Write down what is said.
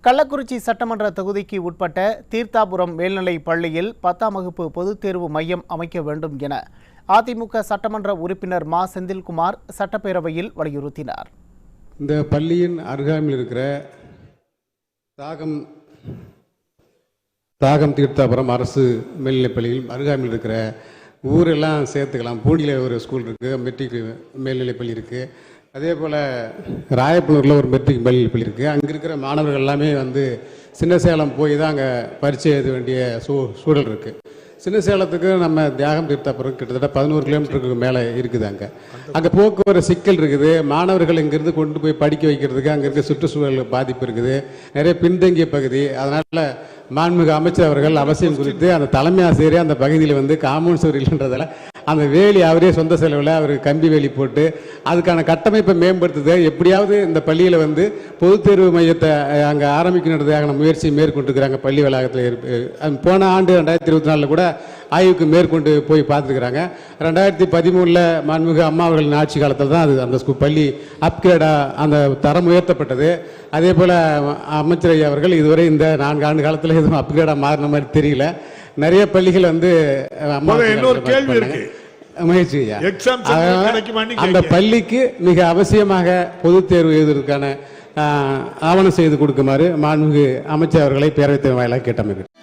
கள்ளக்குறிச்சி சட்டமன்ற தொகுதிக்கு உட்பட்ட தீர்த்தாபுரம் மேல்நிலைப் பள்ளியில் 10ஆம் வகுப்பு பொதுத் தேர்வு மையம் அமைக்க வேண்டும் என அதிமுக சட்டமன்ற உறுப்பினர் மா செந்தில்குமார் சட்டப்பேரவையில் வலியுறுத்தினார். இந்த பள்ளியின் அருகாமையில் இருக்கிற தாகம் தீர்த்தாபுரம் அரசு மேல்நிலைப் பள்ளியில் அருகாமையில் இருக்கிற ஊரெல்லாம் சேர்த்துக்கலாம். பூண்டியில் ஒரு ஸ்கூல் இருக்குது, மெட்ரிக் மேல்நிலைப் பள்ளி இருக்குது. அதே போல் ராயப்பனூரில் ஒரு மெட்ரிக் மேல்நிலைப் பள்ளி இருக்குது. அங்கே இருக்கிற மாணவர்கள் எல்லாமே சின்ன சேலம் போய் தான் அங்கே பரீட்சை எழுத வேண்டிய சூழல் இருக்குது. சின்ன சேலத்துக்கு நம்ம தியாகம் தீர்த்தாபுரம் கிட்டத்தட்ட 11 கிலோமீட்டருக்கு மேலே இருக்குது. அங்கே போக்குவரத்து சிக்கல் இருக்குது. மாணவர்கள் இங்கேருந்து கொண்டு போய் படிக்க வைக்கிறதுக்கு அங்கே இருக்க சுற்றுச்சூழல் பாதிப்பு இருக்குது. நிறைய பின்தங்கிய பகுதி. அதனால் மாண்புமிகு அமைச்சர் அவர்கள் அவசியம் குறித்து அந்த தலைமை ஆசிரியர் அந்த பகுதியில் காம்பவுண்ட் சுவர் இல்லைன்றதால அந்த வேலி அவரே சொந்த செலவில் அவர் கம்பி வேலி போட்டு அதுக்கான கட்டமைப்பை மேம்படுத்துது. எப்படியாவது இந்த பள்ளியில் பொதுத் தேர்வு மையத்தை அங்கே ஆரம்பிக்கணுன்றதுக்கான முயற்சி மேற்கொண்டிருக்கிறாங்க. பள்ளி வளாகத்தில் போன ஆண்டு 2024 கூட ஆய்வுக்கு மேற்கொண்டு போய் பார்த்துருக்குறாங்க. 2013 மாண்புமிகு அம்மா அவர்களின் ஆட்சி காலத்தில் தான் அந்த பள்ளி அப்கிரேடாக அந்த தரம் உயர்த்தப்பட்டது. அதே போல் அமைச்சர் ஐயா அவர்கள் இதுவரை இந்த 4 ஆண்டு காலத்தில் எதுவும் அப்கிரேடாக மாறின மாதிரி தெரியல. நிறைய பள்ளிகள் முயற்சி அந்த பள்ளிக்கு மிக அவசியமாக பொதுத் தேர்வு எழுதுவதற்கான ஆவணம் செய்து கொடுக்குமாறு மாண்புமிகு அமைச்சர் அவர்களை பேரவைத் தலைவர் வாயிலாக கேட்டமைக்கிறேன்.